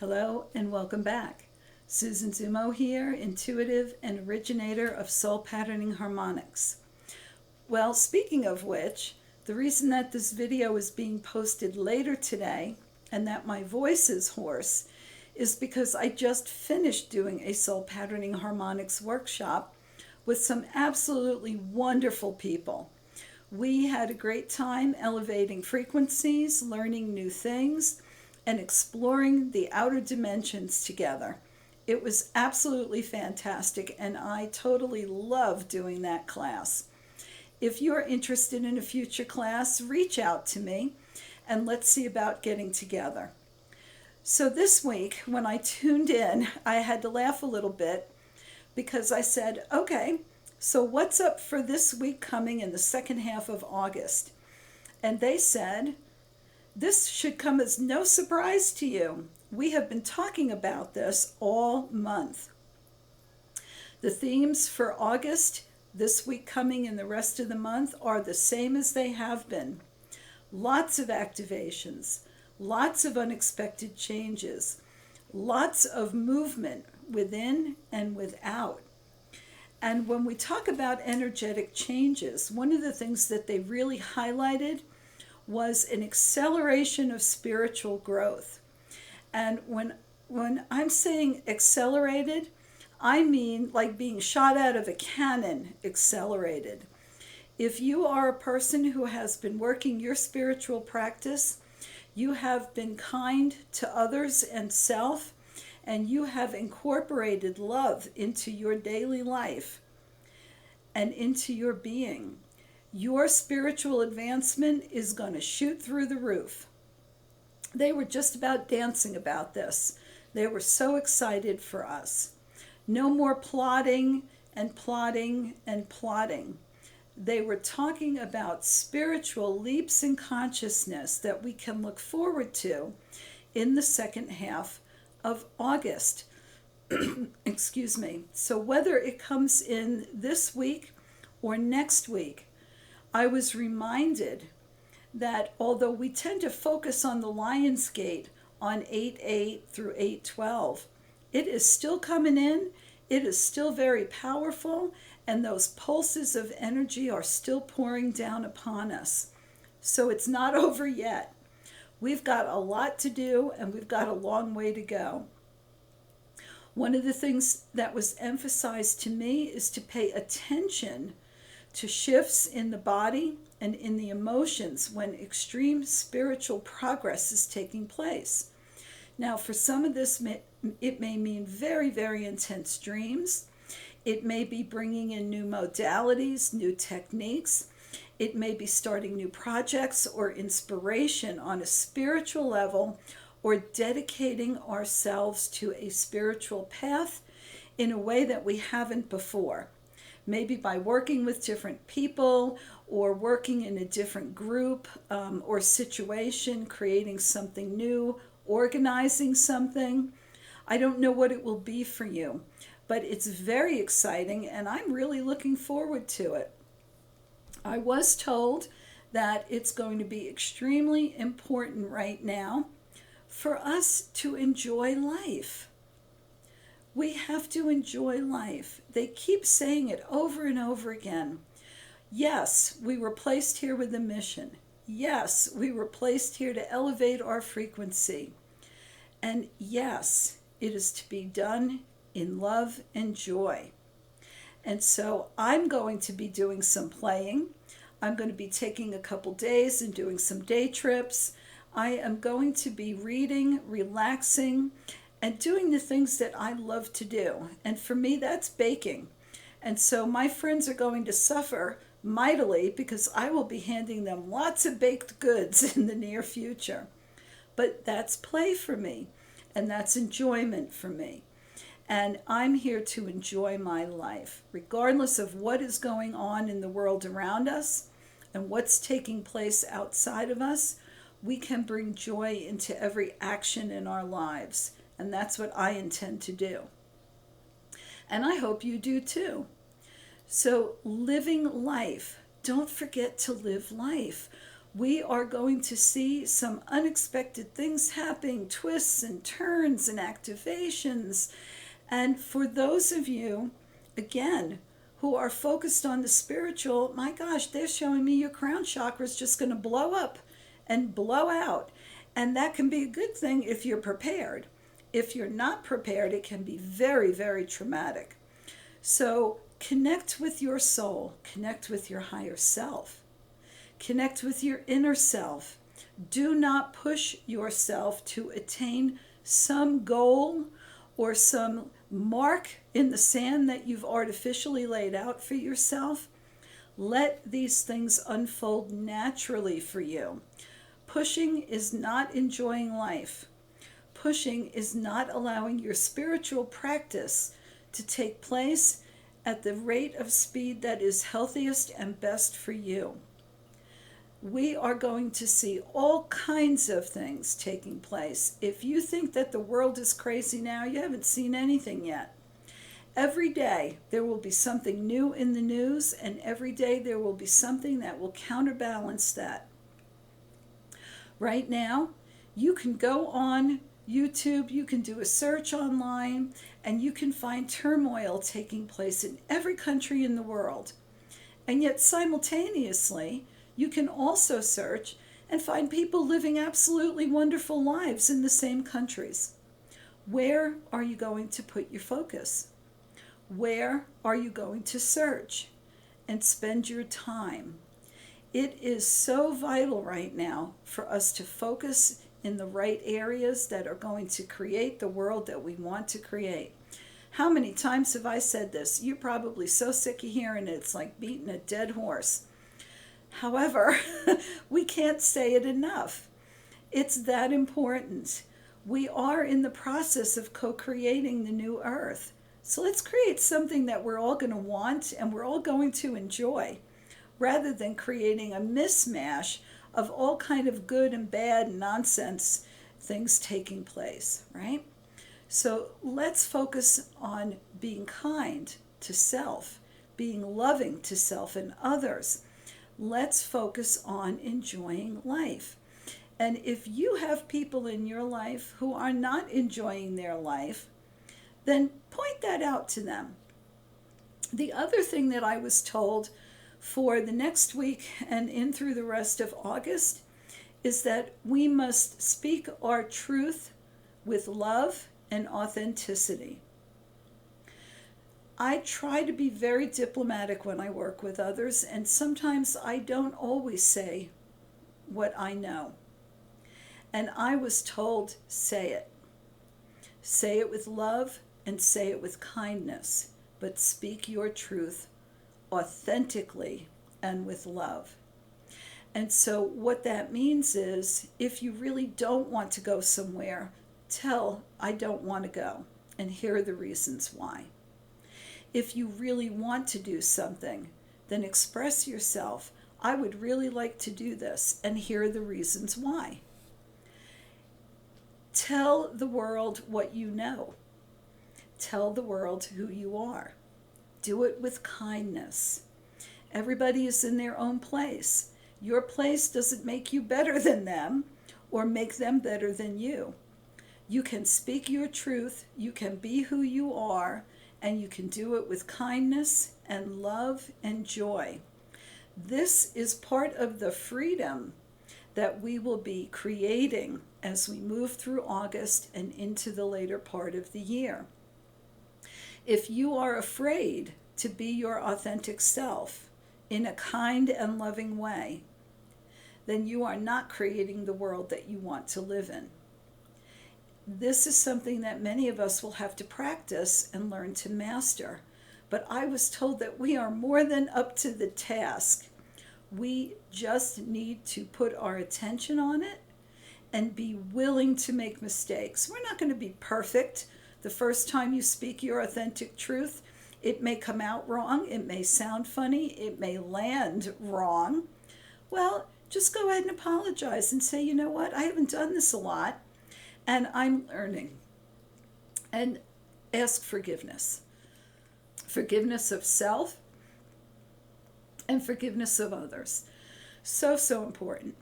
Hello and welcome back. Susan Zumo here, intuitive and originator of soul patterning harmonics. Well, speaking of which, the reason that this video is being posted later today and that my voice is hoarse is because I just finished doing a soul patterning harmonics workshop with some absolutely wonderful people. We had a great time elevating frequencies, learning new things, and exploring the outer dimensions together. It was absolutely fantastic, and I totally love doing that class. If you're interested in a future class, reach out to me and let's see about getting together. So this week, when I tuned in, I had to laugh a little bit because I said, okay, so what's up for this week coming in the second half of August? And they said, this should come as no surprise to you. We have been talking about this all month. The themes for August, this week coming and the rest of the month, are the same as they have been. Lots of activations, lots of unexpected changes, lots of movement within and without. And when we talk about energetic changes, one of the things that they really highlighted was an acceleration of spiritual growth. And when I'm saying accelerated, I mean like being shot out of a cannon accelerated. If you are a person who has been working your spiritual practice, you have been kind to others and self, and you have incorporated love into your daily life and into your being, your spiritual advancement is going to shoot through the roof. They were just about dancing about this. They were so excited for us. No more plotting and plotting and plotting. They were talking about spiritual leaps in consciousness that we can look forward to in the second half of August. Excuse me. So whether it comes in this week or next week, I was reminded that although we tend to focus on the Lion's Gate on 8/8 through 8/12, it is still coming in, it is still very powerful, and those pulses of energy are still pouring down upon us. So it's not over yet. We've got a lot to do, and we've got a long way to go. One of the things that was emphasized to me is to pay attention to shifts in the body and in the emotions when extreme spiritual progress is taking place. Now, for some of this, it may mean very, very intense dreams. It may be bringing in new modalities, new techniques. It may be starting new projects or inspiration on a spiritual level, or dedicating ourselves to a spiritual path in a way that we haven't before. Maybe by working with different people or working in a different group or situation, creating something new, organizing something. I don't know what it will be for you, but it's very exciting and I'm really looking forward to it. I was told that it's going to be extremely important right now for us to enjoy life. We have to enjoy life. They keep saying it over and over again. Yes, we were placed here with a mission. Yes, we were placed here to elevate our frequency. And yes, it is to be done in love and joy. And so I'm going to be doing some playing. I'm going to be taking a couple days and doing some day trips. I am going to be reading, relaxing, and doing the things that I love to do. And for me, that's baking. And so my friends are going to suffer mightily because I will be handing them lots of baked goods in the near future. But that's play for me, and that's enjoyment for me. And I'm here to enjoy my life, regardless of what is going on in the world around us and what's taking place outside of us. We can bring joy into every action in our lives. And that's what I intend to do. And I hope you do too. So living life, don't forget to live life. We are going to see some unexpected things happening, twists and turns and activations. And for those of you, again, who are focused on the spiritual, my gosh, they're showing me your crown chakra is just going to blow up and blow out. And that can be a good thing if you're prepared. If you're not prepared, it can be very, very traumatic. So connect with your soul, connect with your higher self, connect with your inner self. Do not push yourself to attain some goal or some mark in the sand that you've artificially laid out for yourself. Let these things unfold naturally for you. Pushing is not enjoying life. Pushing is not allowing your spiritual practice to take place at the rate of speed that is healthiest and best for you. We are going to see all kinds of things taking place. If you think that the world is crazy now, you haven't seen anything yet. Every day there will be something new in the news, and every day there will be something that will counterbalance that. Right now, you can go on YouTube, you can do a search online, and you can find turmoil taking place in every country in the world. And yet simultaneously, you can also search and find people living absolutely wonderful lives in the same countries. Where are you going to put your focus? Where are you going to search and spend your time? It is so vital right now for us to focus in the right areas that are going to create the world that we want to create. How many times have I said this? You're probably so sick of hearing it. It's like beating a dead horse. However, we can't say it enough. It's that important. We are in the process of co-creating the new earth. So let's create something that we're all going to want and we're all going to enjoy, rather than creating a mishmash of all kind of good and bad nonsense things taking place, right? So let's focus on being kind to self, being loving to self and others. Let's focus on enjoying life. And if you have people in your life who are not enjoying their life, then point that out to them. The other thing that I was told for the next week and in through the rest of August is that we must speak our truth with love and authenticity. I try to be very diplomatic when I work with others, and sometimes I don't always say what I know. And I was told, say it. Say it with love and say it with kindness, but speak your truth authentically and with love. And so what that means is, if you really don't want to go somewhere, tell, I don't want to go, and here are the reasons why. If you really want to do something, then express yourself. I would really like to do this, and here are the reasons why. Tell the world what you know. Tell the world who you are. Do it with kindness. Everybody is in their own place. Your place doesn't make you better than them or make them better than you. You can speak your truth, you can be who you are, and you can do it with kindness and love and joy. This is part of the freedom that we will be creating as we move through August and into the later part of the year. If you are afraid to be your authentic self in a kind and loving way, then you are not creating the world that you want to live in. This is something that many of us will have to practice and learn to master. But I was told that we are more than up to the task. We just need to put our attention on it and be willing to make mistakes. We're not going to be perfect. The first time you speak your authentic truth, it may come out wrong, it may sound funny, it may land wrong. Well, just go ahead and apologize and say, you know what, I haven't done this a lot, and I'm learning. And ask forgiveness. Forgiveness of self and forgiveness of others. So, so important.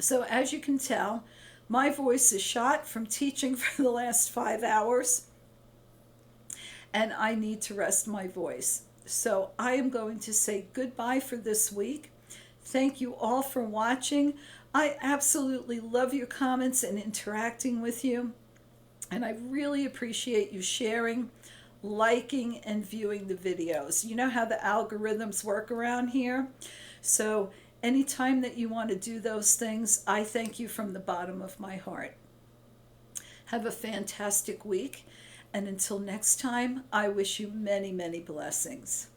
So, as you can tell, my voice is shot from teaching for the last 5 hours, and I need to rest my voice. So, I am going to say goodbye for this week. Thank you all for watching. I absolutely love your comments and interacting with you, and I really appreciate you sharing, liking, and viewing the videos. You know how the algorithms work around here? So, anytime that you want to do those things, I thank you from the bottom of my heart. Have a fantastic week, and until next time, I wish you many, many blessings.